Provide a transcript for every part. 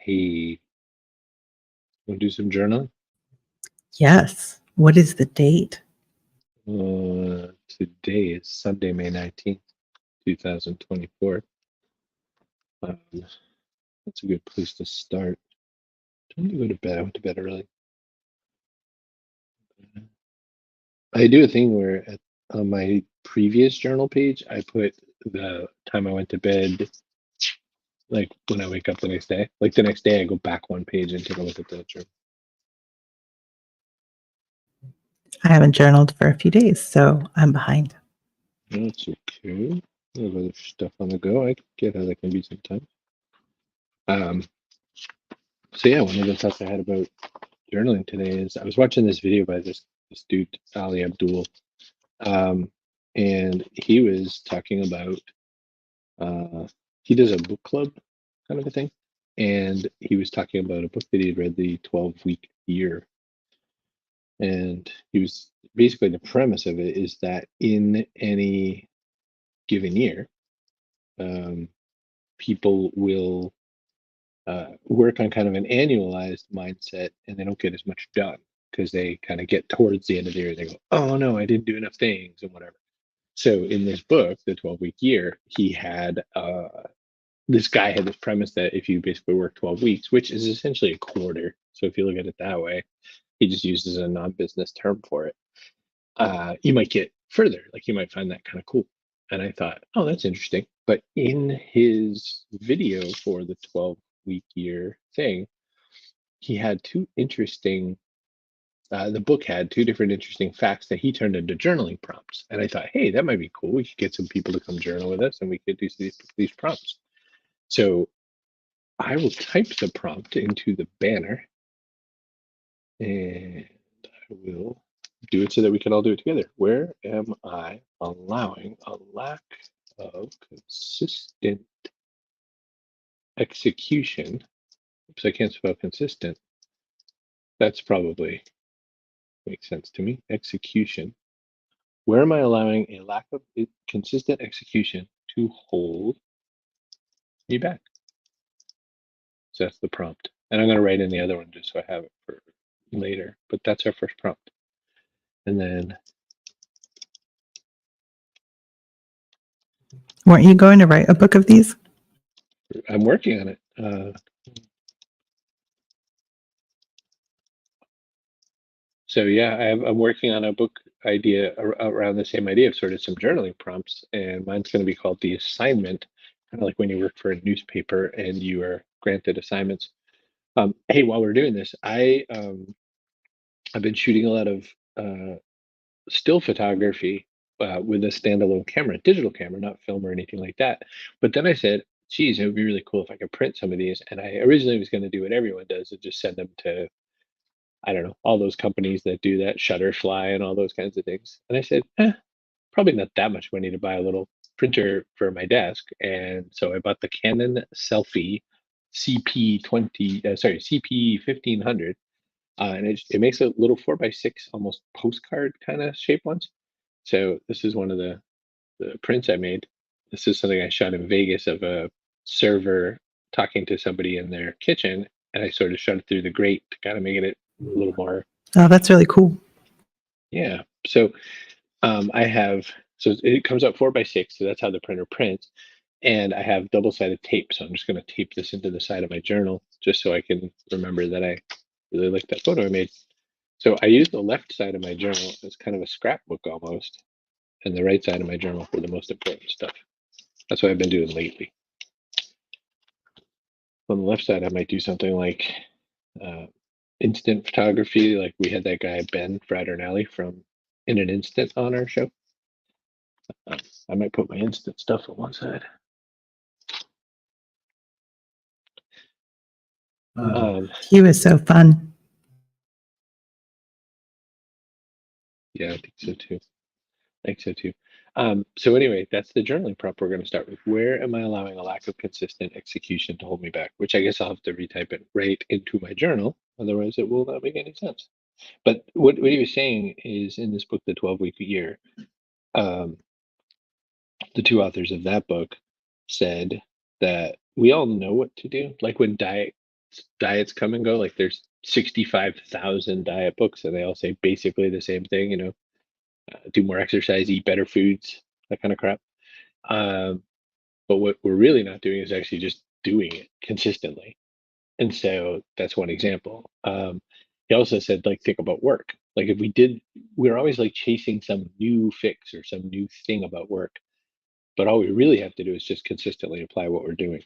Hey, want to do some journaling? Yes. What is the date? Today is Sunday, May 19th, 2024. Um, that's a good place to start. Time to go to bed. I went to bed early. I do a thing where on my previous journal page, I put the time I went to bed, like when I wake up the next day. Like the next day, I go back one page and take a look at the journal. I haven't journaled for a few days, so I'm behind. That's okay. I have other stuff on the go. I get how that can be sometimes. Um, so yeah, one of the thoughts I had about journaling today is I was watching this video by this dude Ali Abdul, um, and he was talking about he does a book club kind of a thing, and he was talking about a book that he had read, the 12-week year, and he was basically, the premise of it is that in any given year, um, people will work on kind of an annualized mindset, and they don't get as much done because they kind of get towards the end of the year and they go, oh no, I didn't do enough things and whatever. So in this book, the 12-week year, he had this guy had this premise that if you basically work 12 weeks, which is essentially a quarter, so if you look at it that way, he just uses a non-business term for it, you might get further. Like you might find that kind of cool. And I thought, oh, that's interesting. But in his video for the 12-week year thing, he had two interesting, the book had two different interesting facts that he turned into journaling prompts. And I thought, hey, that might be cool. We could get some people to come journal with us and we could do these prompts. So I will type the prompt into the banner and I will do it so that we can all do it together. Where am I allowing a lack of consistent execution? Oops, I can't spell consistent. That's probably makes sense to me. Execution. Where am I allowing a lack of consistent execution to hold me back? So that's the prompt. And I'm going to write in the other one just so I have it for later. But that's our first prompt. And then Weren't you going to write a book of these? I'm working on it. So yeah, I'm working on a book idea around the same idea of sort of some journaling prompts, and mine's going to be called The Assignment, kind of like when you work for a newspaper and you are granted assignments. Hey, while we're doing this, I've been shooting a lot of uh, still photography with a standalone camera, digital camera, not film or anything like that. But then I said, geez, it would be really cool if I could print some of these. And I originally was going to do what everyone does and just send them to, I don't know, all those companies that do that, Shutterfly and all those kinds of things. And I said, probably not that much money to buy a little printer for my desk. And so I bought the Canon Selfie CP 1500. And it makes a little 4x6, almost postcard kind of shape ones. So this is one of the prints I made. This is something I shot in Vegas of a server talking to somebody in their kitchen, and I sort of shot it through the grate to kind of make it a little more. Oh, that's really cool. Yeah. So I have, so it comes out 4x6, so that's how the printer prints. And I have double-sided tape, so I'm just going to tape this into the side of my journal just so I can remember that I really like that photo I made. So I use the left side of my journal as kind of a scrapbook almost, and the right side of my journal for the most important stuff. That's what I've been doing lately. On the left side, I might do something like uh, instant photography, like we had that guy Ben Fraternelli from In an Instant on our show. I might put my instant stuff on one side. He was so fun. Yeah, I think so too. So anyway, that's the journaling prompt we're going to start with. Where am I allowing a lack of consistent execution to hold me back? Which I guess I'll have to retype it right into my journal. Otherwise, it will not make any sense. But what he was saying is in this book, The 12-Week Year, um, the two authors of that book said that we all know what to do. Like when diet diets come and go. Like there's 65,000 diet books, and they all say basically the same thing. Do more exercise, eat better foods, that kind of crap. Um, but what we're really not doing is actually just doing it consistently. And so that's one example. He also said, like, think about work. Like, if we're always like chasing some new fix or some new thing about work. But all we really have to do is just consistently apply what we're doing.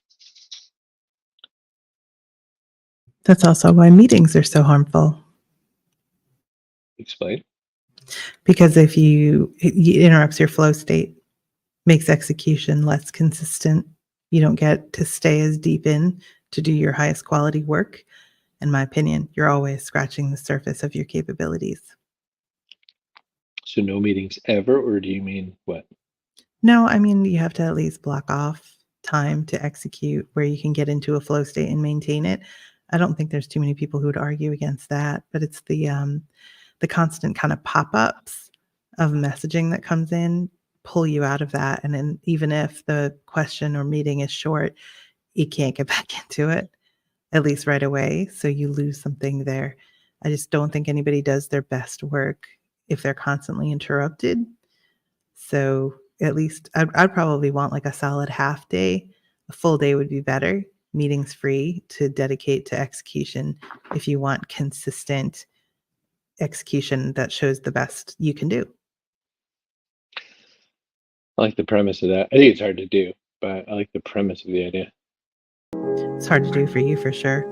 That's also why meetings are so harmful. Explain. Because if it interrupts your flow state, makes execution less consistent. You don't get to stay as deep in to do your highest quality work. In my opinion, you're always scratching the surface of your capabilities. So no meetings ever, or do you mean what? No, I mean, you have to at least block off time to execute where you can get into a flow state and maintain it. I don't think there's too many people who would argue against that, but it's the constant kind of pop-ups of messaging that comes in pull you out of that. And then even if the question or meeting is short, you can't get back into it, at least right away. So you lose something there. I just don't think anybody does their best work if they're constantly interrupted. So at least I'd probably want like a solid half day. A full day would be better. Meetings free to dedicate to execution if you want consistent execution that shows the best you can do. I like the premise of that. I think it's hard to do, but I like the premise of the idea. It's hard to do for you for sure.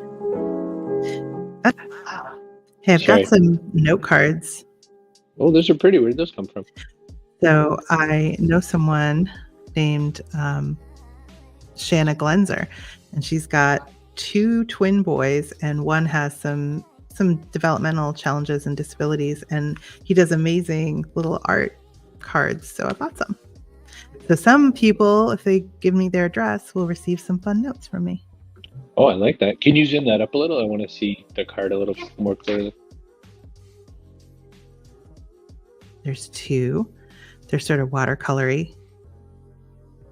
Hey, I've got some note cards. Oh, those are pretty. Where did those come from? So I know someone named Shanna Glenzer, and she's got 2 twin boys, and one has some developmental challenges and disabilities, and he does amazing little art cards. So I bought some. So some people, if they give me their address, will receive some fun notes from me. Oh, I like that. Can you zoom that up a little? I want to see the card a little more clearly. There's 2. They're sort of watercolory.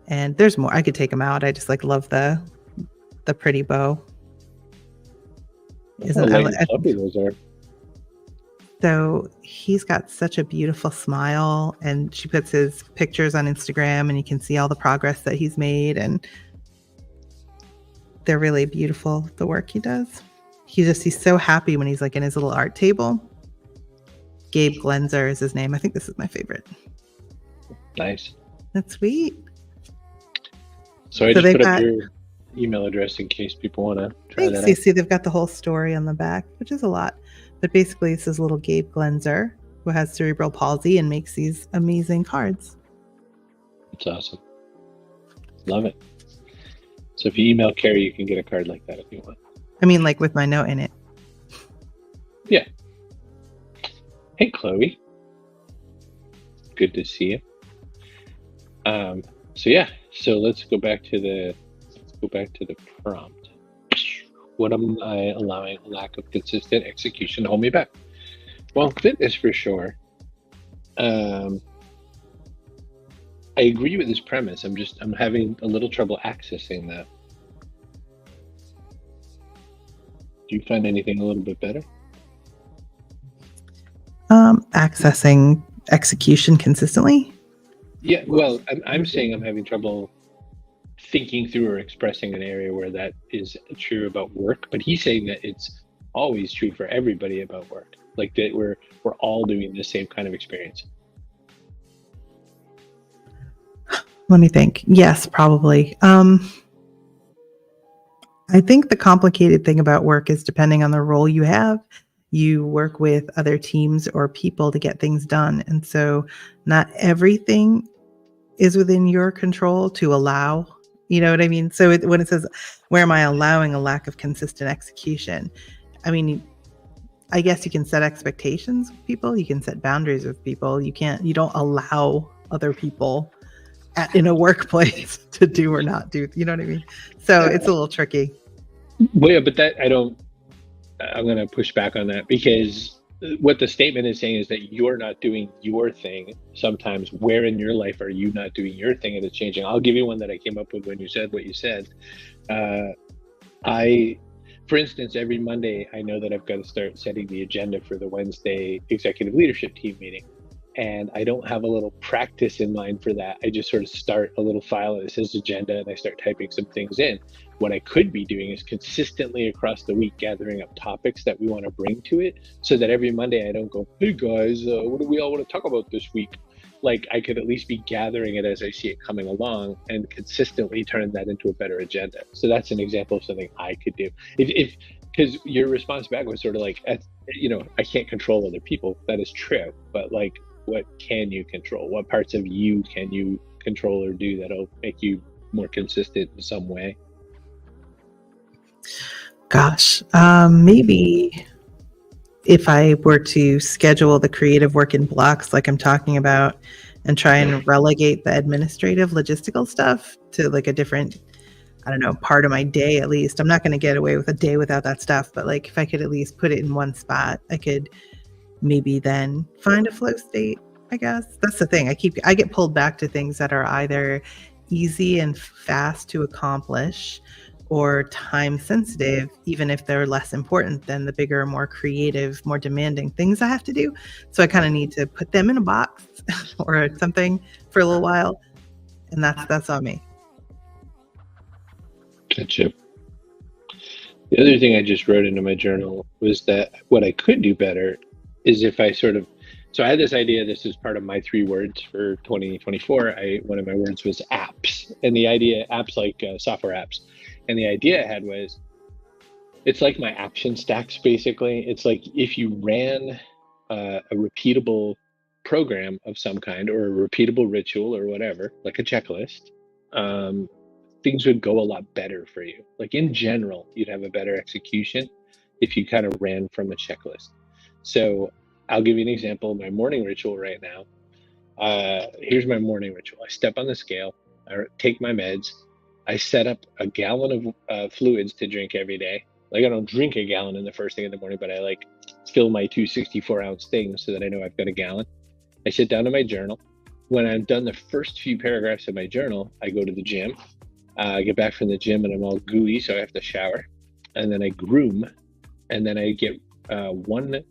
And there's more. I could take them out. I just love the pretty bow. Isn't how fluffy those are. So he's got such a beautiful smile, and she puts his pictures on Instagram, and you can see all the progress that he's made, and they're really beautiful, the work he does. He's so happy when he's like in his little art table. Gabe Glenzer is his name. I think this is my favorite. Nice. That's sweet. So I just put up your email address in case people want to try that out. You see, they've got the whole story on the back, which is a lot. But basically, this is little Gabe Glenzer, who has cerebral palsy and makes these amazing cards. It's awesome. Love it. So if you email Kerry, you can get a card like that if you want. I mean, like with my note in it. Yeah. Hey, Chloe. Good to see you. So let's go back to the prompt. What am I allowing lack of consistent execution to hold me back? Well, fitness for sure. I agree with this premise. I'm having a little trouble accessing that. Do you find anything a little bit better? Accessing execution consistently? Yeah, well, I'm saying I'm having trouble thinking through or expressing an area where that is true about work, but he's saying that it's always true for everybody about work, like that we're all doing the same kind of experience. Let me think. Yes, probably. I think the complicated thing about work is depending on the role you have, you work with other teams or people to get things done. And so not everything is within your control to allow, you know what I mean? So when it says, where am I allowing a lack of consistent execution? I mean, I guess you can set expectations with people. You can set boundaries with people. You don't allow other people in a workplace to do or not do, you know what I mean? So it's a little tricky. Well, yeah, but I'm going to push back on that, because what the statement is saying is that you're not doing your thing. Sometimes where in your life are you not doing your thing and it's changing? I'll give you one that I came up with when you said what you said. For for instance, every Monday, I know that I've got to start setting the agenda for the Wednesday executive leadership team meeting. And I don't have a little practice in mind for that. I just sort of start a little file that says agenda and I start typing some things in. What I could be doing is consistently across the week gathering up topics that we want to bring to it so that every Monday I don't go, hey guys, what do we all want to talk about this week? Like I could at least be gathering it as I see it coming along and consistently turn that into a better agenda. So that's an example of something I could do. If because your response back was sort of like, I can't control other people. That is true. But like, what can you control? What parts of you can you control or do that'll make you more consistent in some way? Gosh, maybe if I were to schedule the creative work in blocks like I'm talking about and try and relegate the administrative logistical stuff to like a different, I don't know, part of my day at least. I'm not going to get away with a day without that stuff, but like if I could at least put it in one spot, I could maybe then find a flow state, I guess. That's the thing. I get pulled back to things that are either easy and fast to accomplish or time sensitive, even if they're less important than the bigger, more creative, more demanding things I have to do. So I kind of need to put them in a box or something for a little while. And that's on me. Gotcha. The other thing I just wrote into my journal was that what I could do better is if I so I had this idea, this is part of my 3 words for 2024. One of my words was apps, and the idea, apps like software apps. And the idea I had was, it's like my action stacks, basically. It's like if you ran a repeatable program of some kind or a repeatable ritual or whatever, like a checklist, things would go a lot better for you. Like in general, you'd have a better execution if you kind of ran from a checklist. So I'll give you an example. My morning ritual right now. Here's my morning ritual. I step on the scale, I take my meds, I set up a gallon of fluids to drink every day. Like I don't drink a gallon in the first thing in the morning, but I like fill my 2 64-ounce things so that I know I've got a gallon. I sit down to my journal. When I'm done the first few paragraphs of my journal, I go to the gym. I get back from the gym and I'm all gooey, so I have to shower. And then I groom, and then I get one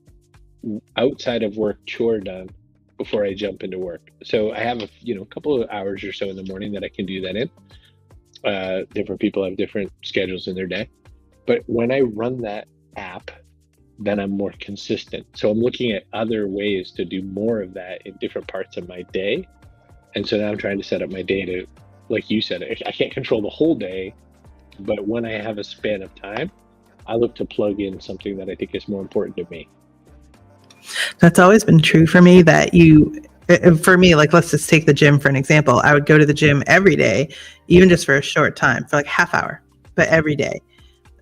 outside of work chore done before I jump into work. So I have a couple of hours or so in the morning that I can do that in. Different people have different schedules in their day. But when I run that app, then I'm more consistent. So I'm looking at other ways to do more of that in different parts of my day. And so now I'm trying to set up my day to, like you said, I can't control the whole day, but when I have a span of time, I look to plug in something that I think is more important to me. That's always been true for me for me, like, let's just take the gym for an example. I would go to the gym every day, even just for a short time, for like half hour, but every day.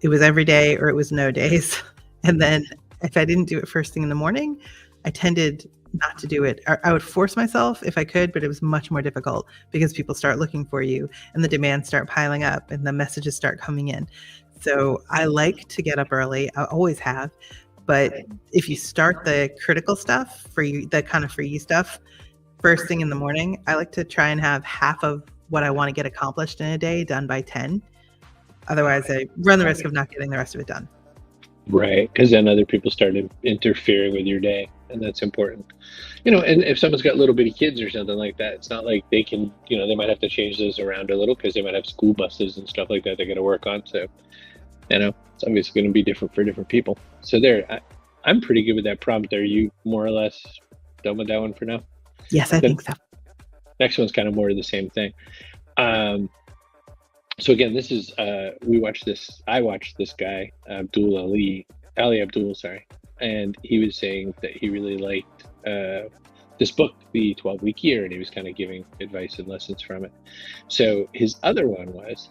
It was every day or it was no days. And then if I didn't do it first thing in the morning, I tended not to do it. I would force myself if I could, but it was much more difficult because people start looking for you and the demands start piling up and the messages start coming in. So I like to get up early. I always have. But if you start the critical stuff for you, the kind of for you stuff, first thing in the morning, I like to try and have half of what I want to get accomplished in a day done by 10. Otherwise, I run the risk of not getting the rest of it done. Right, because then other people start interfering with your day, and that's important. And if someone's got little bitty kids or something like that, it's not like they can, they might have to change those around a little because they might have school buses and stuff like that they got to work on. So, it's obviously going to be different for different people. So I'm pretty good with that prompt. Are you more or less done with that one for now? Yes, I think so. Next one's kind of more of the same thing. So again, this is I watched this guy, Ali Abdul, and he was saying that he really liked this book, The 12-Week Year, and he was kind of giving advice and lessons from it. So his other one was,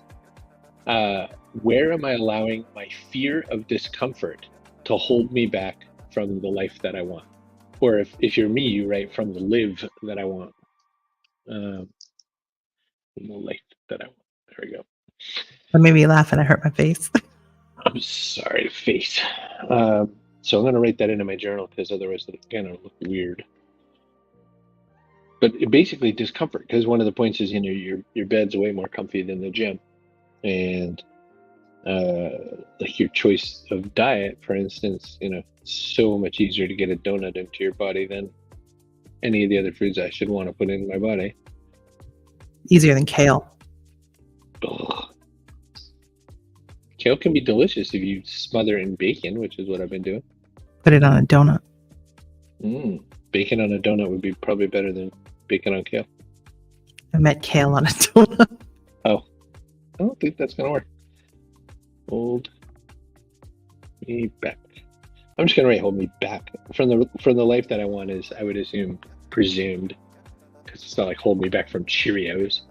where am I allowing my fear of discomfort to hold me back from the life that I want? Or if you're me, you write from the live that I want. From the life that I want. There we go. That made me laugh and I hurt my face. I'm sorry, face. So I'm going to write that into my journal because otherwise it's going to look weird. But basically discomfort, because one of the points is, your bed's way more comfy than the gym. And like your choice of diet, for instance, so much easier to get a donut into your body than any of the other foods I should want to put in my body. Easier than kale. Ugh. Kale can be delicious if you smother it in bacon, which is what I've been doing. Put it on a donut. Bacon on a donut would be probably better than bacon on kale. I meant kale on a donut. Oh, I don't think that's gonna work. Hold me back. I'm just gonna write "hold me back" from the life that I want. Is, I would assume, presumed, because it's not like "hold me back" from Cheerios.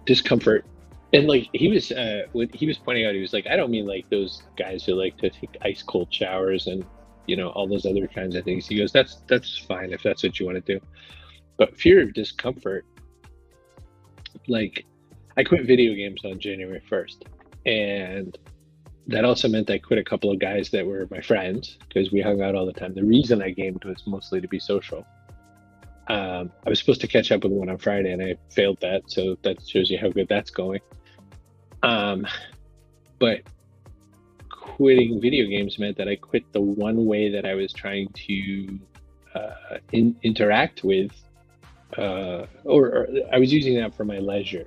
Discomfort, and like he was when he was pointing out, he was like, I don't mean like those guys who like to take ice cold showers and all those other kinds of things. He goes, that's fine if that's what you want to do, but fear of discomfort. Like, I quit video games on January 1st, and that also meant I quit a couple of guys that were my friends because we hung out all the time. The reason I gamed was mostly to be social. I was supposed to catch up with one on Friday, and I failed that, so that shows you how good that's going. But quitting video games meant that I quit the one way that I was trying to interact with, or I was using that for my leisure.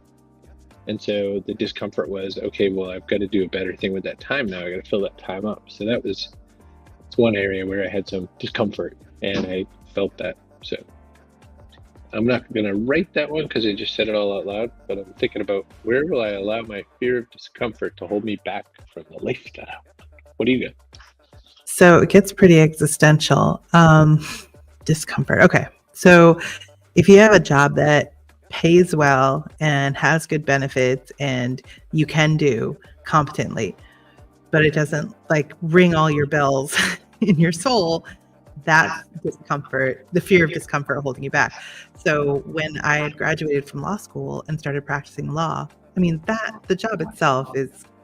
And so the discomfort was, okay, well, I've got to do a better thing with that time now. I got to fill that time up. So it's one area where I had some discomfort, and I felt that. So I'm not going to write that one because I just said it all out loud, but I'm thinking about, where will I allow my fear of discomfort to hold me back from the life that I want? What do you got? So it gets pretty existential. Discomfort. Okay. So if you have a job that pays well and has good benefits and you can do competently, but it doesn't like ring all your bells in your soul, that's discomfort, the fear of discomfort holding you back. So when I had graduated from law school and started practicing law, I mean, the job itself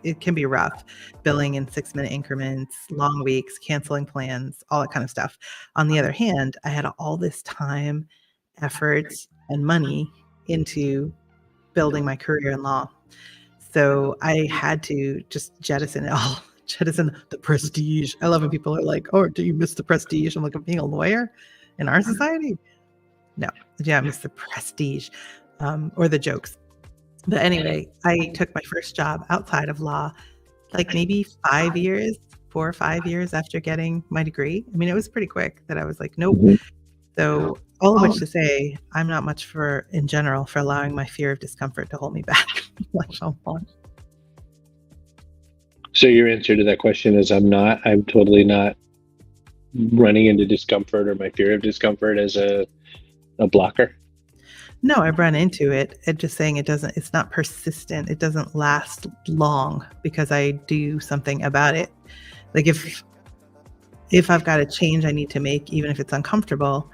it can be rough, billing in 6-minute increments, long weeks, canceling plans, all that kind of stuff. On the other hand, I had all this time, effort, and money into building my career in law. So I had to just jettison it all. Jettison the prestige. I love when people are like, oh, do you miss the prestige? I'm like, I'm being a lawyer in our society? No. Yeah, I miss the prestige, or the jokes. But anyway, I took my first job outside of law, like maybe 4 or 5 years after getting my degree. I mean, it was pretty quick that I was like, nope. So all of which to say, I'm not much in general, for allowing my fear of discomfort to hold me back. So your answer to that question is, I'm totally not running into discomfort or my fear of discomfort as a blocker. No, I've run into it. I'm just saying it's not persistent. It doesn't last long because I do something about it. Like if I've got a change I need to make, even if it's uncomfortable,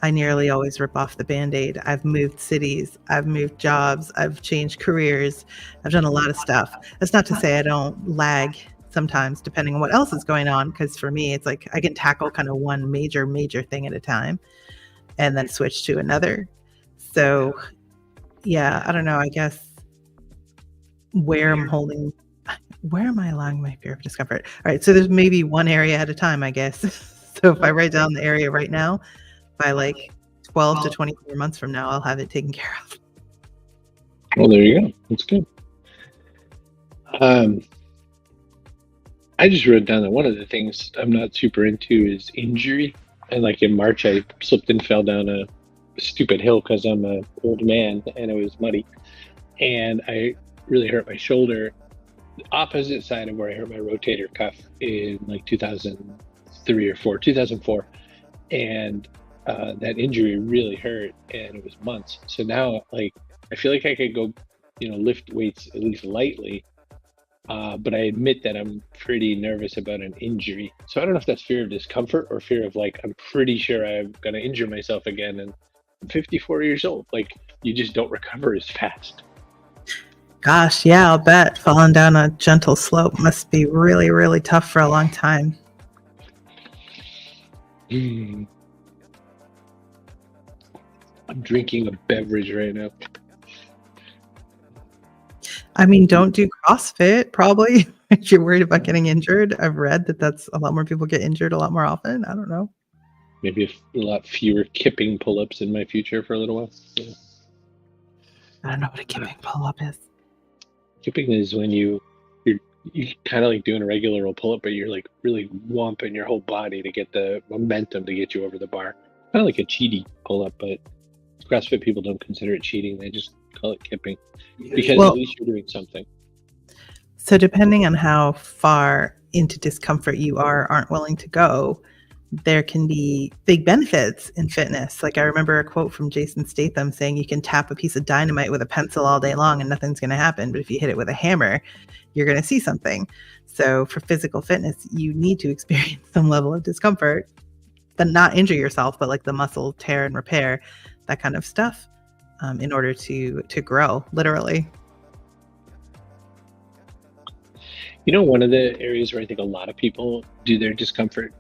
I nearly always rip off the Band-Aid. I've moved cities, I've moved jobs, I've changed careers, I've done a lot of stuff. That's not to say I don't lag sometimes, depending on what else is going on, because for me, it's like I can tackle kind of one major thing at a time and then switch to another. So yeah, I don't know, I guess where am I allowing my fear of discomfort? All right, so there's maybe one area at a time, I guess. So if I write down the area right now, by like 12 to 24 months from now, I'll have it taken care of. Well, there you go. That's good. I just wrote down that one of the things I'm not super into is injury. And like in March, I slipped and fell down a stupid hill because I'm an old man and it was muddy. And I really hurt my shoulder, the opposite side of where I hurt my rotator cuff in like 2004. And that injury really hurt, and it was months. So now, like, I feel like I could go, lift weights at least lightly, but I admit that I'm pretty nervous about an injury. So I don't know if that's fear of discomfort or fear of like, I'm pretty sure I'm gonna injure myself again, and I'm 54 years old. Like, you just don't recover as fast. Gosh, yeah, I'll bet falling down a gentle slope must be really, really tough for a long time. I'm drinking a beverage right now. I mean, don't do CrossFit, probably, if you're worried about getting injured. I've read that that's a lot more people get injured a lot more often. I don't know. Maybe a lot fewer kipping pull-ups in my future for a little while. Yeah. I don't know what a kipping pull-up is. Kipping is when you're kind of like doing a regular old pull-up, but you're like really whumping your whole body to get the momentum to get you over the bar. Kind of like a cheaty pull-up, but CrossFit people don't consider it cheating. They just call it kipping because Well, at least you're doing something. so depending on how far into discomfort you aren't willing to go, there can be big benefits in fitness. Like I remember a quote from Jason Statham saying you can tap a piece of dynamite with a pencil all day long and nothing's going to happen. But if you hit it with a hammer, you're going to see something. So for physical fitness, you need to experience some level of discomfort, but not injure yourself, but like the muscle tear and repair, that kind of stuff, in order to grow, literally. You know, one of the areas where I think a lot of people do their discomfort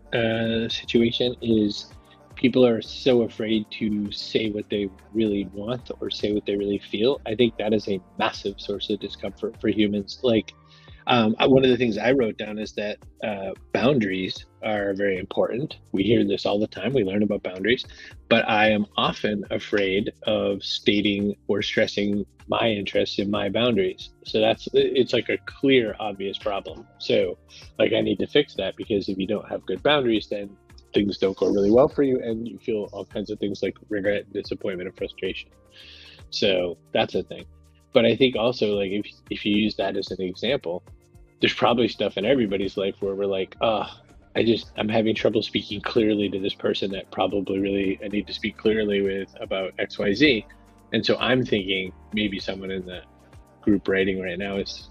situation is people are so afraid to say what they really want or say what they really feel. I think that is a massive source of discomfort for humans. Like, one of the things I wrote down is that boundaries are very important. We hear this all the time. We learn about boundaries, but I am often afraid of stating or stressing my interests in my boundaries. So it's like a clear, obvious problem. So, like, I need to fix that because if you don't have good boundaries, then things don't go really well for you and you feel all kinds of things like regret, disappointment, and frustration. So that's a thing. But I think also, like, if you use that as an example, there's probably stuff in everybody's life where we're like, I'm having trouble speaking clearly to this person that probably really I need to speak clearly with about XYZ. And so I'm thinking maybe someone in the group writing right now is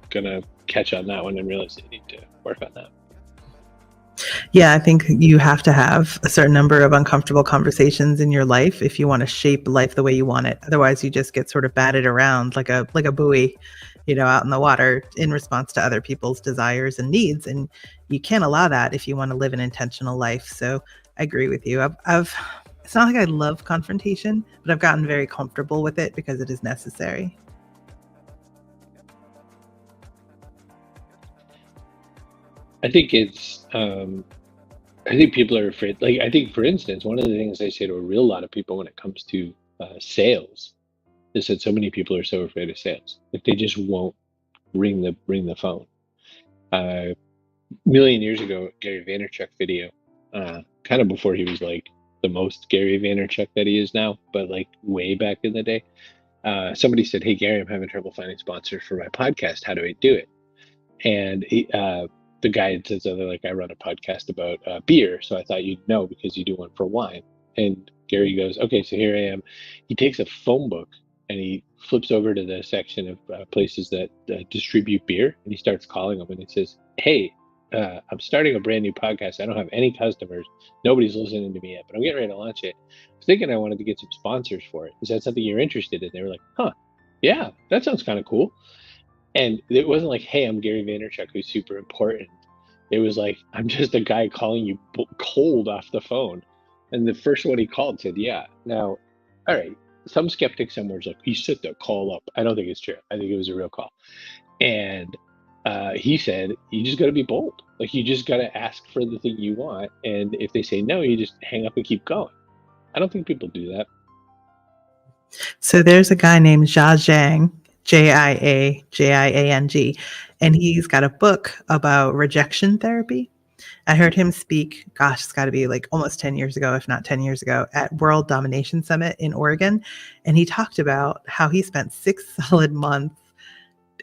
gonna catch on that one and realize they need to work on that. Yeah, I think you have to have a certain number of uncomfortable conversations in your life if you want to shape life the way you want it. Otherwise, you just get sort of batted around like a buoy, out in the water in response to other people's desires and needs. And you can't allow that if you want to live an intentional life. So I agree with you. I've it's not like I love confrontation, but I've gotten very comfortable with it because it is necessary. I think I think people are afraid. Like, I think, for instance, one of the things I say to a real lot of people when it comes to sales is that so many people are so afraid of sales. Like, they just won't ring the phone. A million years ago, Gary Vaynerchuk video, kind of before he was like the most Gary Vaynerchuk that he is now, but like way back in the day, somebody said, "Hey Gary, I'm having trouble finding sponsors for my podcast. How do I do it?" And the guy says something like, "I run a podcast about beer, so I thought you'd know because you do one for wine." And Gary goes, "Okay, so here I am." He takes a phone book and he flips over to the section of places that distribute beer, and he starts calling them. And he says, "Hey, I'm starting a brand new podcast. I don't have any customers. Nobody's listening to me yet, but I'm getting ready to launch it. I was thinking I wanted to get some sponsors for it. Is that something you're interested in?" They were like, "Huh, yeah, that sounds kind of cool." And it wasn't like, "Hey, I'm Gary Vaynerchuk, who's super important." It was like, "I'm just a guy calling you cold off the phone." And the first one he called said, "Yeah." Now, all right, some skeptics somewhere is like, "He set the call up." I don't think it's true. I think it was a real call. And he said, "You just got to be bold. Like, you just got to ask for the thing you want. And if they say no, you just hang up and keep going." I don't think people do that. So there's a guy named Jia Jiang, Jiang, and he's got a book about rejection therapy. I heard him speak, gosh, it's got to be like almost 10 years ago, if not 10 years ago, at World Domination Summit in Oregon. And he talked about how he spent 6 solid months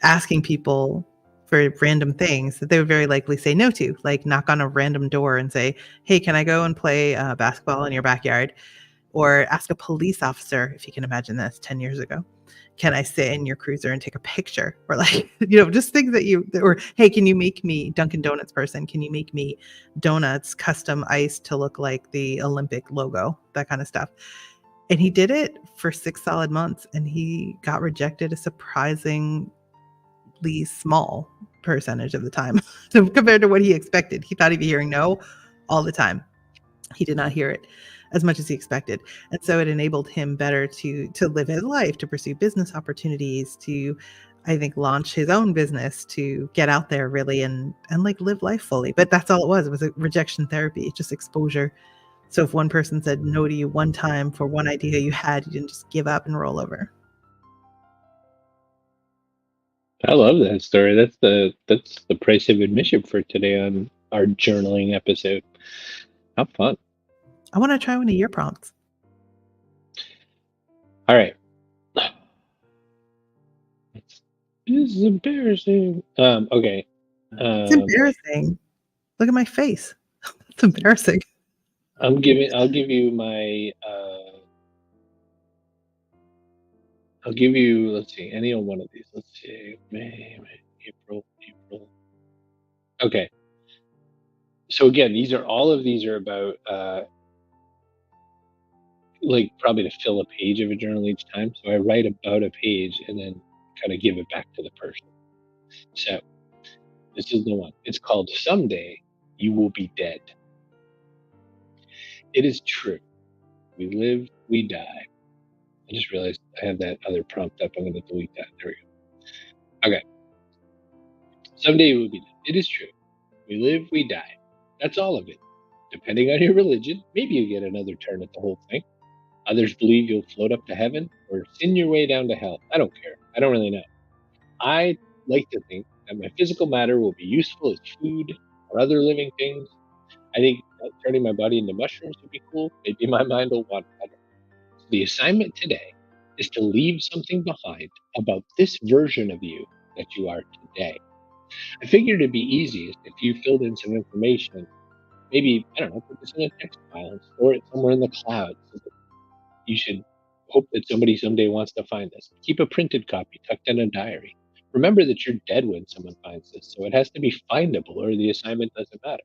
asking people for random things that they would very likely say no to, like knock on a random door and say, "Hey, can I go and play basketball in your backyard?" Or ask a police officer, if you can imagine this 10 years ago, "Can I sit in your cruiser and take a picture?" Or like, just things or, "Hey, can you make me, Dunkin' Donuts person, can you make me donuts custom iced to look like the Olympic logo?" That kind of stuff. And he did it for 6 solid months and he got rejected a surprisingly small percentage of the time. So compared to what he expected, he thought he'd be hearing no all the time. He did not hear it as much as he expected. And so it enabled him better to live his life, to pursue business opportunities, to I think, launch his own business to get out there really and like live life fully. But that's all it was. It was a rejection therapy, just exposure. So if one person said no to you one time for one idea you had, you didn't just give up and roll over. I love that story. That's the price of admission for today on our journaling episode. How fun. I want to try one of your prompts. All right. This is embarrassing. Okay. It's embarrassing. Look at my face. It's embarrassing. I'll give you my I'll give you, let's see, any on one of these. Let's see, May, April. Okay. So again, all of these are about like probably to fill a page of a journal each time. So I write about a page and then kind of give it back to the person. So this is the one. It's called Someday You Will Be Dead. It is true. We live, we die. I just realized I have that other prompt up. I'm going to delete that. There we go. Okay. Someday you will be dead. It is true. We live, we die. That's all of it. Depending on your religion, maybe you get another turn at the whole thing. Others believe you'll float up to heaven or sin your way down to hell. I don't care. I don't really know. I like to think that my physical matter will be useful as food or other living things. I think turning my body into mushrooms would be cool. Maybe my mind will wander. So the assignment today is to leave something behind about this version of you that you are today. I figured it'd be easiest if you filled in some information. Maybe, I don't know, put this in a text file and store it somewhere in the cloud. So that you should hope that somebody someday wants to find this. Keep a printed copy tucked in a diary. Remember that you're dead when someone finds this, so it has to be findable or the assignment doesn't matter.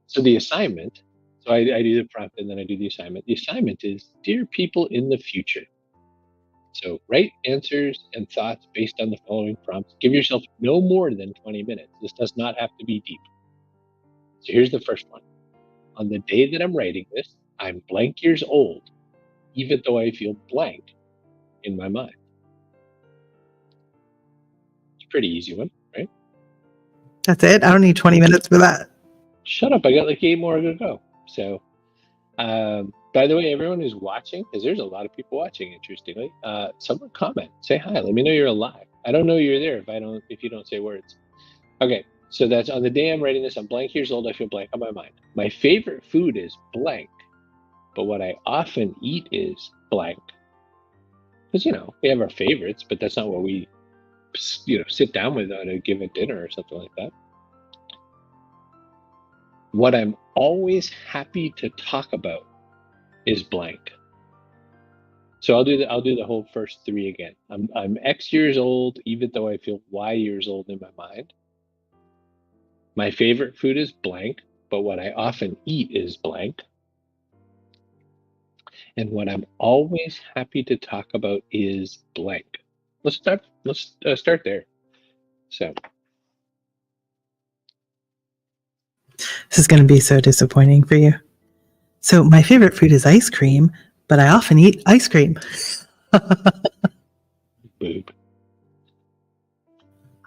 So the assignment, so I do the prompt and then I do the assignment. The assignment is, dear people in the future. So write answers and thoughts based on the following prompts. Give yourself no more than 20 minutes. This does not have to be deep. So here's the first one. On the day that I'm writing this, I'm blank years old, even though I feel blank in my mind. It's a pretty easy one, right? That's it? I don't need 20 minutes for that. Shut up. I got like 8 more to go. So, by the way, everyone who's watching, because there's a lot of people watching, interestingly, someone comment, say hi, let me know you're alive. I don't know you're there if you don't say words. Okay, so that's on the day I'm writing this, I'm blank years old, I feel blank on my mind. My favorite food is blank, but what I often eat is blank. Because, we have our favorites, but that's not what we, sit down with on a given dinner or something like that. What I'm always happy to talk about is blank. So I'll do the whole first 3 again. I'm X years old, even though I feel Y years old in my mind. My favorite food is blank, but what I often eat is blank. And what I'm always happy to talk about is blank. Let's start there. So This is going to be so disappointing for you. So my favorite food is ice cream, but I often eat ice cream. boob.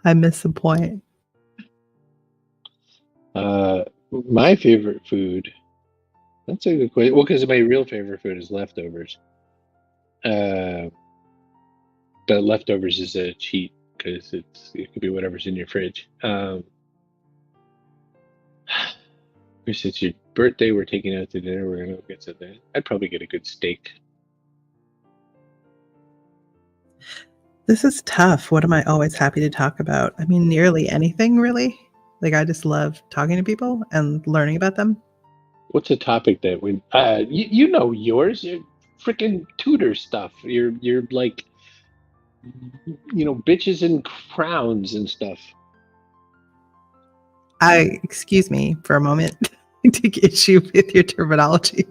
I miss the point. My favorite food. That's a good question. Well, because my real favorite food is leftovers. But leftovers is a cheat because it could be whatever's in your fridge. Since it's your birthday, we're taking out to dinner. We're gonna go get something. I'd probably get a good steak. This is tough. What am I always happy to talk about? I mean, nearly anything, really. Like, I just love talking to people and learning about them. What's a topic that we? You know yours. Your freaking tutor stuff. You're like, bitches and crowns and stuff. Excuse me for a moment. I take issue with your terminology,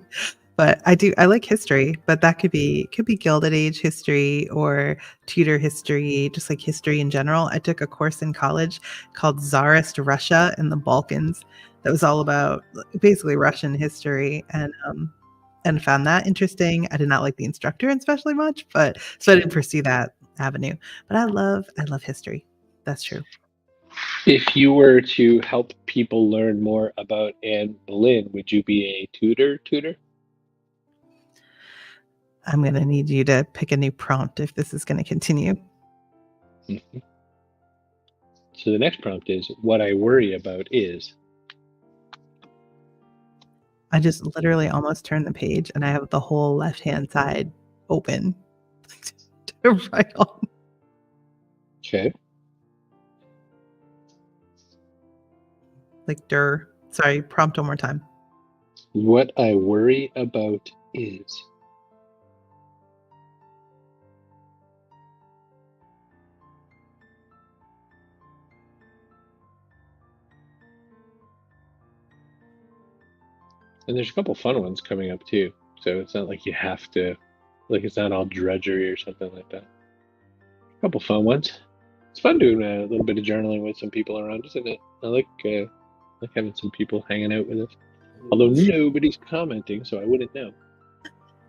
but I like history, but that could be Gilded Age history or Tudor history, just like history in general. I took a course in college called Tsarist Russia and the Balkans that was all about basically Russian history, and found that interesting. I did not like the instructor especially much, but so I didn't pursue that. avenue. But I love history. That's true. If you were to help people learn more about Anne Boleyn, would you be a tutor? I'm going to need you to pick a new prompt if this is going to continue. Mm-hmm. So the next prompt is, what I worry about is. I just literally almost turned the page and I have the whole left-hand side open to write on. Okay. Like, sorry, prompt one more time. What I worry about is. And there's a couple fun ones coming up too. So it's not like you have to, like it's not all drudgery or something like that. A couple fun ones. It's fun doing a little bit of journaling with some people around, isn't it? I like having some people hanging out with us. Although nobody's commenting, so I wouldn't know.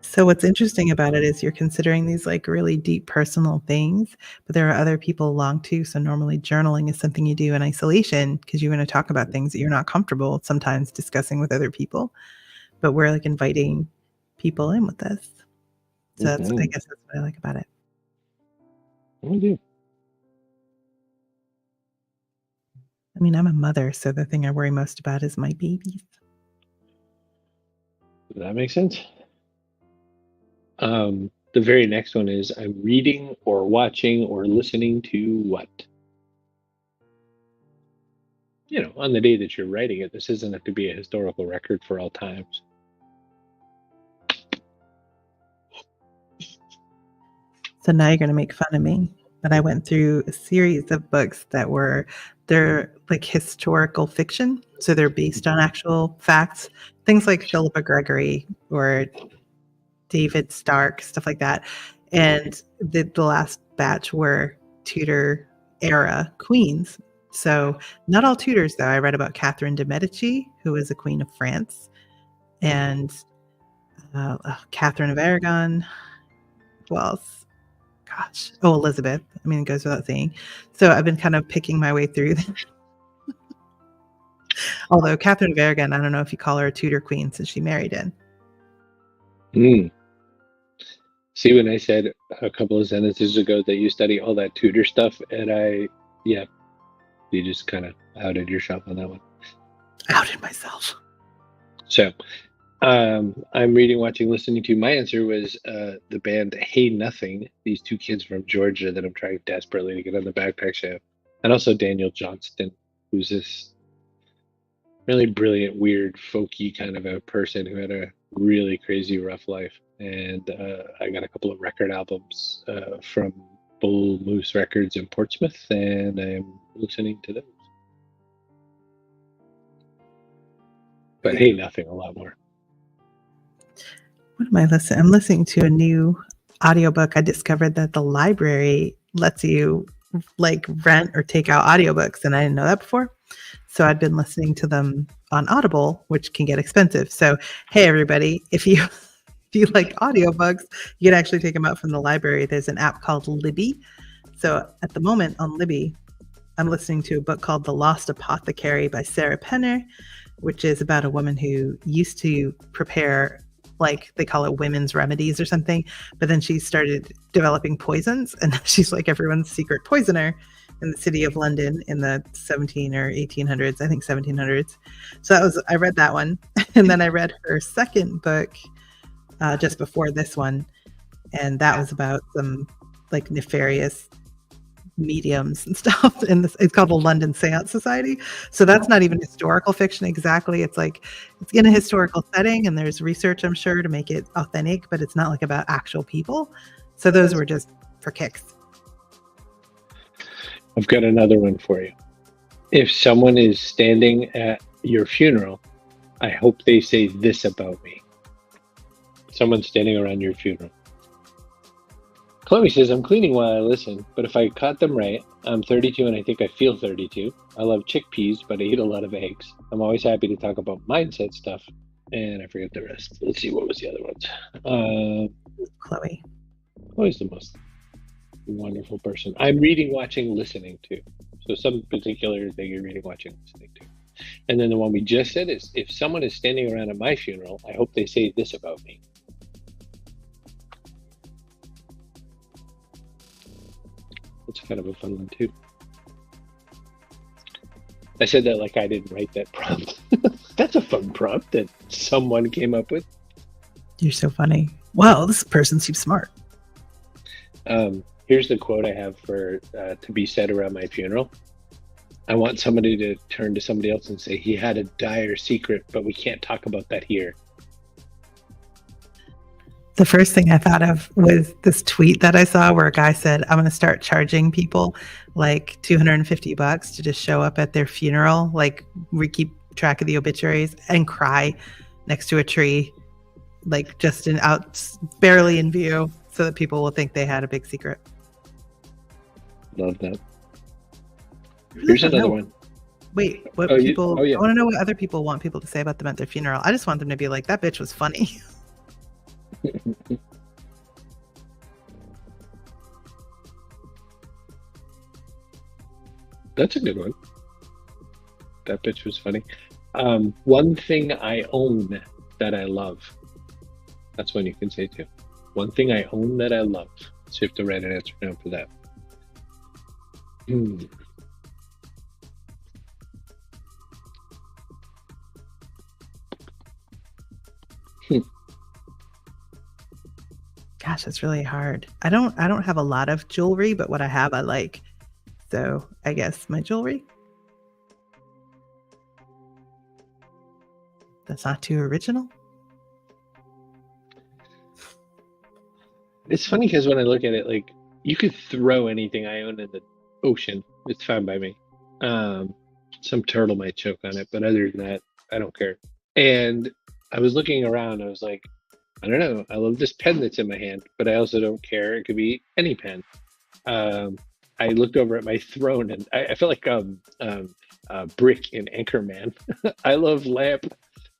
So what's interesting about it is you're considering these like really deep personal things, but there are other people along too. So normally journaling is something you do in isolation because you're going to talk about things that you're not comfortable sometimes discussing with other people. But we're like inviting people in with this. So I guess that's what I like about it. We do. I mean, I'm a mother, so the thing I worry most about is my babies. Does that make sense? The very next one is, I'm reading or watching or listening to what? You know, on the day that you're writing it, this doesn't have to be a historical record for all times. So now you're going to make fun of me. But I went through a series of books they're like historical fiction. So they're based on actual facts. Things like Philippa Gregory or David Stark, stuff like that. And the last batch were Tudor era queens. So not all Tudors, though. I read about Catherine de' Medici, who was a queen of France, and Catherine of Aragon. Who else? Gosh. Oh, Elizabeth. I mean, it goes without saying. So I've been kind of picking my way through them. Although Catherine of Aragon, I don't know if you call her a Tudor queen since she married in. See, when I said a couple of sentences ago that you study all that Tudor stuff, and you just kind of outed yourself on that one. Outed myself. So, I'm reading, watching, listening to. My answer was the band Hey Nothing. These two kids from Georgia that I'm trying desperately to get on the Backpack Show, and also Daniel Johnston, who's this really brilliant, weird, folky kind of a person who had a really crazy, rough life. And I got a couple of record albums from Bull Moose Records in Portsmouth, and I'm listening to those. But Hey Nothing a lot more. What am I listening? I'm listening to a new audiobook. I discovered that the library lets you like rent or take out audiobooks, and I didn't know that before. So I'd been listening to them on Audible, which can get expensive. So, hey, everybody, if you like audiobooks, you can actually take them out from the library. There's an app called Libby. So at the moment on Libby, I'm listening to a book called The Lost Apothecary by Sarah Penner, which is about a woman who used to prepare, like they call it women's remedies or something, but then she started developing poisons, and she's like everyone's secret poisoner in the city of London in the 17 or 1800s, I think 1700s. So I read that one, and then I read her second book just before this one, and that was about some like nefarious mediums and stuff, and it's called the London Seance Society. So that's not even historical fiction exactly. It's like it's in a historical setting, and there's research, I'm sure, to make it authentic, but it's not like about actual people. So those were just for kicks. I've got another one for you. If someone is standing at your funeral, I hope they say this about me. Someone standing around your funeral. Chloe says, I'm cleaning while I listen, but if I caught them right, I'm 32 and I think I feel 32. I love chickpeas, but I eat a lot of eggs. I'm always happy to talk about mindset stuff, and I forget the rest. Let's see, what was the other ones? Chloe. Chloe's the most. Wonderful person. I'm reading, watching, listening to. So some particular thing you're reading, watching, listening to. And then the one we just said is, if someone is standing around at my funeral, I hope they say this about me. That's kind of a fun one too. I said that like I didn't write that prompt. That's a fun prompt that someone came up with. You're so funny. Wow, this person seems smart. Here's the quote I have for to be said around my funeral. I want somebody to turn to somebody else and say, he had a dire secret, but we can't talk about that here. The first thing I thought of was this tweet that I saw where a guy said, I'm going to start charging people like $250 to just show up at their funeral, like we keep track of the obituaries, and cry next to a tree, like just barely in view, so that people will think they had a big secret. Love that. Here's another one. Wait, what people? I want to know what other people want people to say about them at their funeral. I just want them to be like, that bitch was funny. That's a good one. That bitch was funny. One thing I own that I love. That's one you can say too. One thing I own that I love. So you have to write an answer down for that. Gosh, it's really hard. I don't have a lot of jewelry, but what I have I like. So I guess my jewelry. That's not too original. It's funny because when I look at it, like, you could throw anything I own in the ocean. It's fine by me. Some turtle might choke on it, but other than that, I don't care. And I was looking around, I was like, I don't know. I love this pen that's in my hand, but I also don't care. It could be any pen. I looked over at my throne, and I felt like Brick in Anchorman. I love lamp.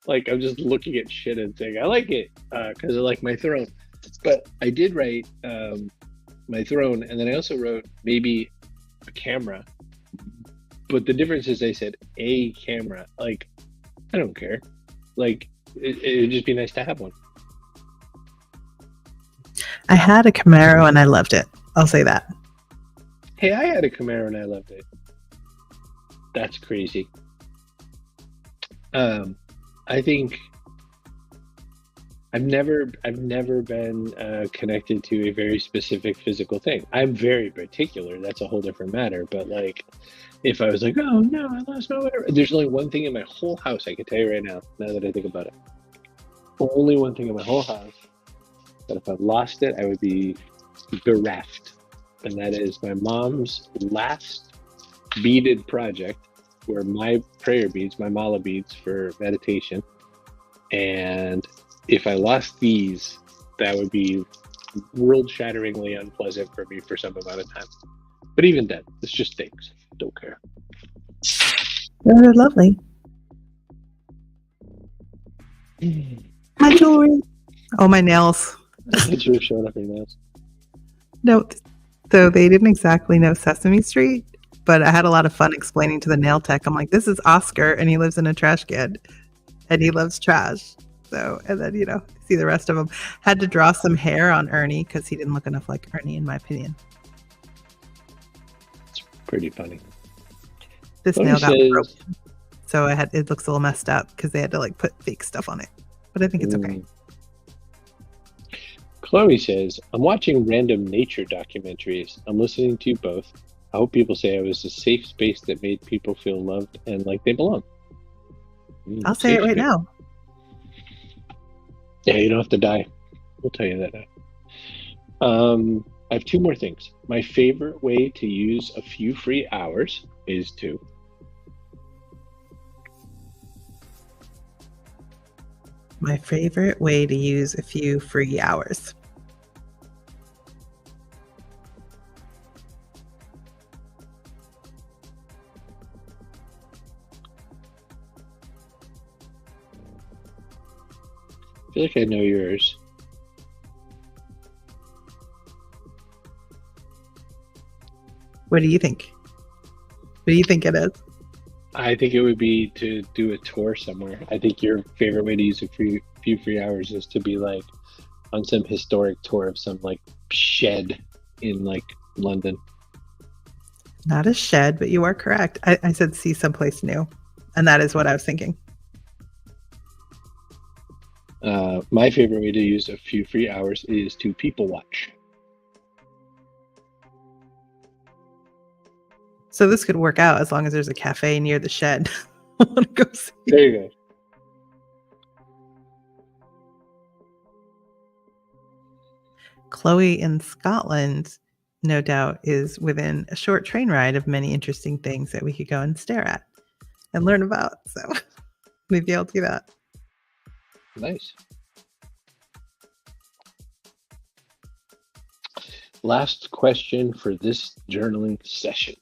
Like, I'm just looking at shit and saying, I like it because I like my throne. But I did write my throne, and then I also wrote maybe a camera. But the difference is I said a camera. Like, I don't care. Like, it'd just be nice to have one. I had a Camaro and I loved it. I'll say that. Hey, I had a Camaro and I loved it. That's crazy. I think I've never been connected to a very specific physical thing. I'm very particular. That's a whole different matter. But like, if I was like, oh no, I lost my whatever. There's only one thing in my whole house I can tell you right now. Now that I think about it, only one thing in my whole house that if I lost it, I would be bereft. And that is my mom's last beaded project, were my prayer beads, my mala beads for meditation. And if I lost these, that would be world-shatteringly unpleasant for me for some amount of time. But even then, it's just things. Don't care. They're lovely. My jewelry. Oh, my nails. Did you show up your nails? No, so they didn't exactly know Sesame Street, but I had a lot of fun explaining to the nail tech. I'm like, this is Oscar, and he lives in a trash can, and he loves trash. So, and then, see the rest of them. Had to draw some hair on Ernie because he didn't look enough like Ernie, in my opinion. It's pretty funny. This nail got broken, so it looks a little messed up because they had to like put fake stuff on it. But I think it's okay. Chloe says, I'm watching random nature documentaries. I'm listening to both. I hope people say I was a safe space that made people feel loved and like they belong. I'll say it right now. Yeah, you don't have to die. We'll tell you that now. I have two more things. My favorite way to use a few free hours is to... My favorite way to use a few free hours. I feel like I know yours. What do you think? What do you think it is? I think it would be to do a tour somewhere. I think your favorite way to use a few free hours is to be like on some historic tour of some like shed in like London. Not a shed, but you are correct. I said see someplace new, and that is what I was thinking. My favorite way to use a few free hours is to people watch. So this could work out as long as there's a cafe near the shed. I want to go see. There you go. Chloe in Scotland, no doubt, is within a short train ride of many interesting things that we could go and stare at and learn about. So maybe I'll do that. Nice. Last question for this journaling session.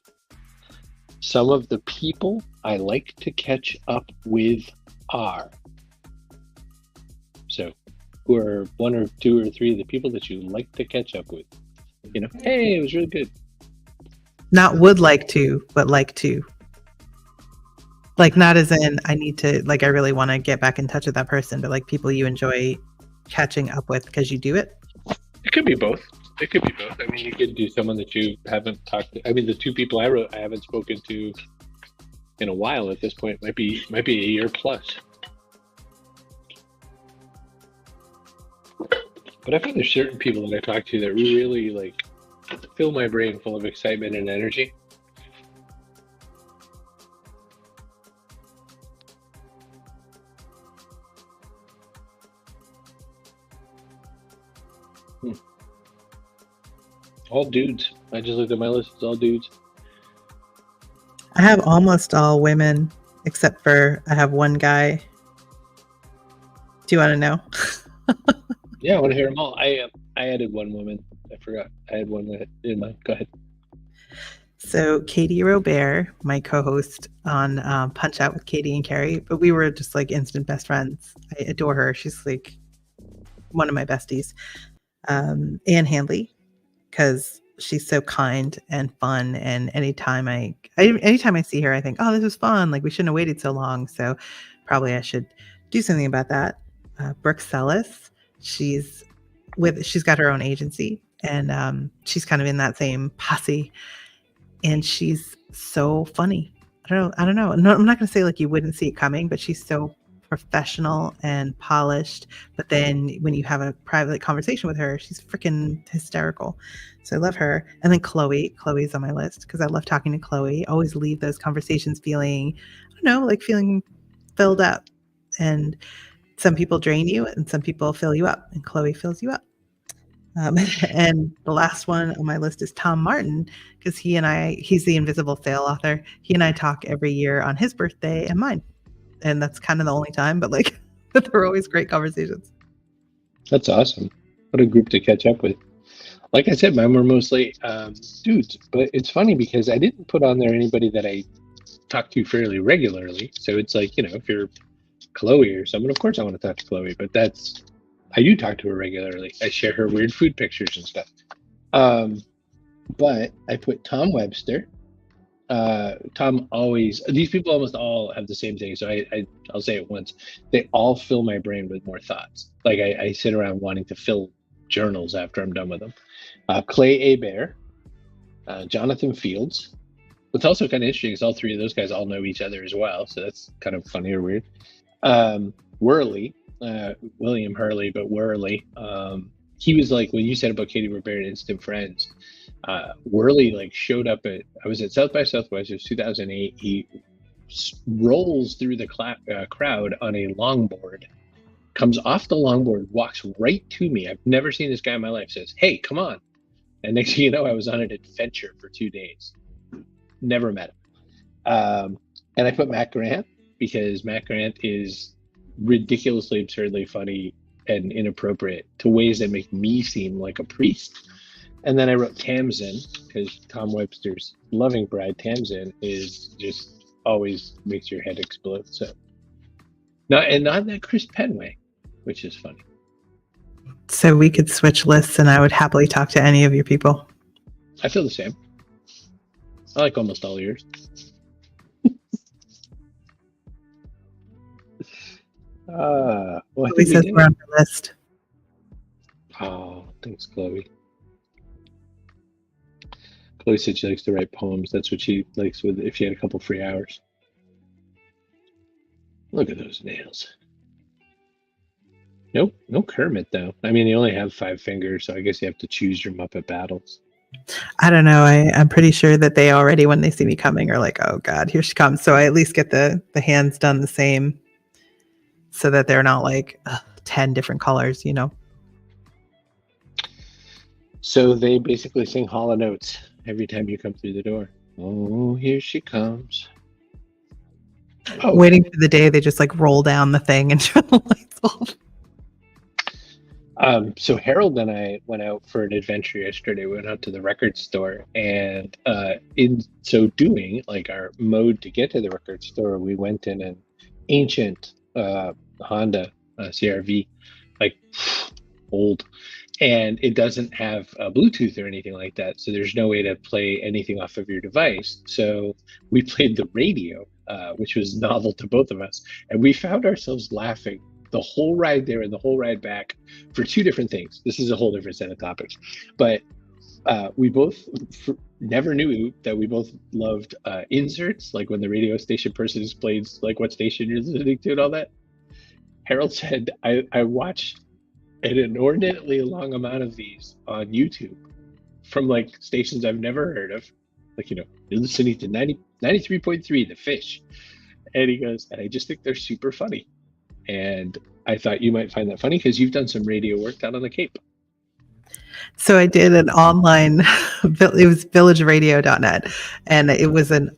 Some of the people I like to catch up with are. So, who are one or two or three of the people that you like to catch up with? You know, hey, it was really good. Not would like to, but like to. Like not as in I need to, like I really want to get back in touch with that person, but like people you enjoy catching up with because you do it. It could be both. It could be both. I mean, you could do someone that you haven't talked to. I mean, the two people I wrote, I haven't spoken to in a while at this point. Might be a year plus. But I find there's certain people that I talk to that really like fill my brain full of excitement and energy. All dudes. I just looked at my list. It's all dudes. I have almost all women, except for I have one guy. Do you want to know? Yeah, I want to hear them all. I added one woman. I forgot. I had one that in mind. Go ahead. So Katie Robert, my co-host on Punch Out with Katie and Kerry, but we were just like instant best friends. I adore her. She's like one of my besties. Anne Handley, because she's so kind and fun. And anytime I see her, I think, oh, this was fun. Like we shouldn't have waited so long. So probably I should do something about that. Brooke Sellis, she's got her own agency, and she's kind of in that same posse, and she's so funny. I don't know. No, I'm not going to say like you wouldn't see it coming, but she's so professional and polished. But then when you have a private conversation with her, she's freaking hysterical. So I love her. And then Chloe's on my list because I love talking to Chloe. Always leave those conversations feeling, I don't know, like feeling filled up. And some people drain you and some people fill you up, and Chloe fills you up. And the last one on my list is Tom Martin, because he's the Invisible Fail author. He and I talk every year on his birthday and mine. And that's kind of the only time, but like they're always great conversations. That's awesome. What a group to catch up with. Like I said, mine were mostly dudes, but it's funny because I didn't put on there anybody that I talk to fairly regularly. So it's like, you know, if you're Chloe or someone, of course I want to talk to Chloe, but I do talk to her regularly. I share her weird food pictures and stuff. But I put Tom Webster. These people almost all have the same thing. So I'll say it once. They all fill my brain with more thoughts. Like I sit around wanting to fill journals after I'm done with them. Clay Hebert, Jonathan Fields. What's also kind of interesting is all three of those guys all know each other as well. So that's kind of funny or weird. Worley, William Hurley, but Worley. He was like, when you said about Katie Robert and Instant Friends, Worley like showed up I was at South by Southwest. It was 2008. He rolls through the crowd on a longboard, comes off the longboard, walks right to me. I've never seen this guy in my life. Says, "Hey, come on!" And next thing you know, I was on an adventure for 2 days. Never met him. And I put Matt Grant because Matt Grant is ridiculously, absurdly funny and inappropriate to ways that make me seem like a priest. And then I wrote Tamsin because Tom Webster's loving bride Tamsin is just always makes your head explode. So not in that Chris Penn way, which is funny. So we could switch lists and I would happily talk to any of your people. I feel the same. I like almost all yours. Well, I Chloe think we says did we're it. on her list. Oh, thanks, Chloe. Chloe said she likes to write poems. That's what she likes with if she had a couple free hours. Look at those nails. Nope, no Kermit though. I mean, you only have 5 fingers, so I guess you have to choose your Muppet battles. I don't know. I'm pretty sure that they already, when they see me coming, are like, "Oh God, here she comes." So I at least get the hands done the same, so that they're not like 10 different colors. You know. So they basically sing Hall and Oates every time you come through the door. Oh, here she comes. Oh, Waiting for the day they just like roll down the thing and turn the lights off. so Harold and I went out for an adventure yesterday. We went out to the record store, and in so doing, like our mode to get to the record store, we went in an ancient Honda CRV, like old, and it doesn't have Bluetooth or anything like that. So there's no way to play anything off of your device. So we played the radio, which was novel to both of us, and we found ourselves laughing the whole ride there and the whole ride back for two different things. This is a whole different set of topics, but we both never knew that we both loved inserts, like when the radio station person explains like what station you're listening to and all that. Harold said, I watched an inordinately long amount of these on YouTube from like stations I've never heard of. Like, you're listening to 93.3, The Fish. And he goes, and I just think they're super funny. And I thought you might find that funny because you've done some radio work down on the Cape. So I did an online, it was villageradio.net, and it was an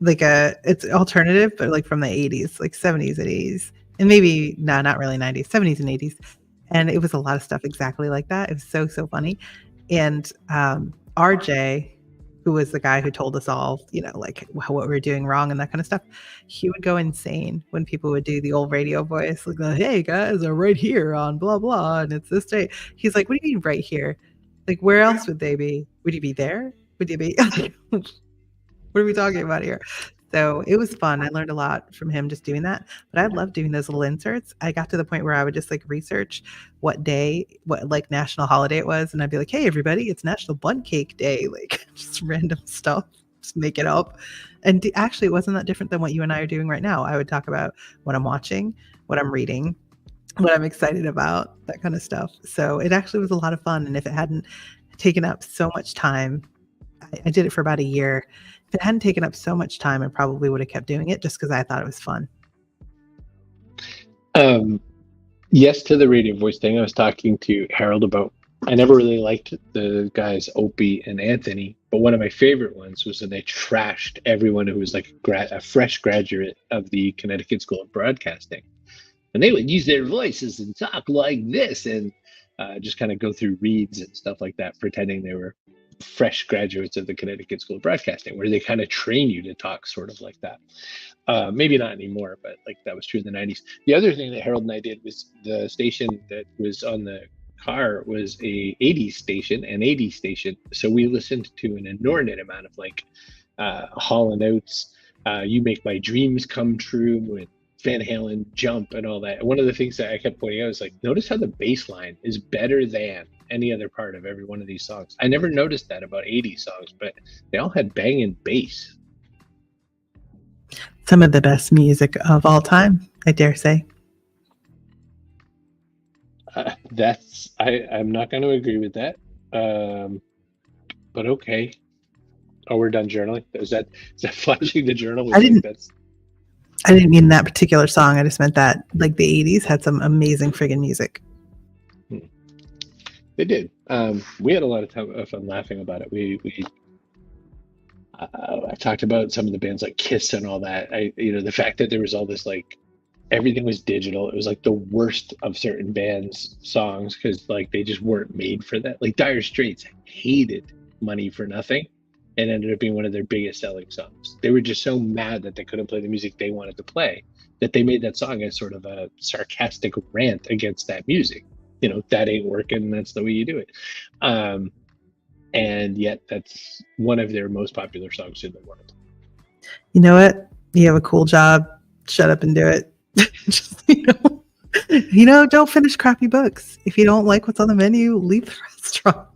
it's alternative, but like from the 80s, like 70s and 80s, and maybe not really 90s, 70s and 80s. And it was a lot of stuff exactly like that. It was so funny. And RJ, who was the guy who told us all, like what we were doing wrong and that kind of stuff, he would go insane when people would do the old radio voice, like, "Hey guys, are right here on blah blah, and it's this day." He's like, "What do you mean right here? Like, where else would they be? Would you be there? Would you be?" What are we talking about here? So it was fun. I learned a lot from him just doing that. But I love doing those little inserts. I got to the point where I would just like research what like national holiday it was. And I'd be like, "Hey, everybody, it's National Bun Cake Day." Like just random stuff, just make it up. And actually, it wasn't that different than what you and I are doing right now. I would talk about what I'm watching, what I'm reading, what I'm excited about, that kind of stuff. So it actually was a lot of fun. And if it hadn't taken up so much time, I did it for about a year. If it hadn't taken up so much time, I probably would have kept doing it just because I thought it was fun. Yes to the radio voice thing. I was talking to Harold about. I never really liked the guys Opie and Anthony, but one of my favorite ones was when they trashed everyone who was like a fresh graduate of the Connecticut School of Broadcasting, and they would use their voices and talk like this, and just kind of go through reads and stuff like that, pretending they were fresh graduates of the Connecticut School of Broadcasting, where they kind of train you to talk sort of like that. Maybe not anymore, but like that was true in the 90s. The other thing that Harold and I did was the station that was on the car was a 80s station, an 80s station. So we listened to an inordinate amount of like Hall and Oates, You Make My Dreams Come True, and Van Halen, Jump, and all that. And one of the things that I kept pointing out is like, notice how the bass line is better than any other part of every one of these songs. I never noticed that about 80s songs, but they all had banging bass. Some of the best music of all time, I dare say. I'm not going to agree with that. But okay. Oh, we're done journaling. Is that flashing the journal? I didn't mean that particular song. I just meant that like the 80s had some amazing friggin' music. They did. We had a lot of fun laughing about it. I talked about some of the bands like Kiss and all that. The fact that there was all this like everything was digital. It was like the worst of certain bands' songs because like they just weren't made for that. Like Dire Straits hated Money for Nothing and ended up being one of their biggest selling songs. They were just so mad that they couldn't play the music they wanted to play that they made that song as sort of a sarcastic rant against that music. That ain't working. That's the way you do it. and yet that's one of their most popular songs in the world. You know what? You have a cool job. Shut up and do it. Just, don't finish crappy books. If you don't like what's on the menu, leave the restaurant.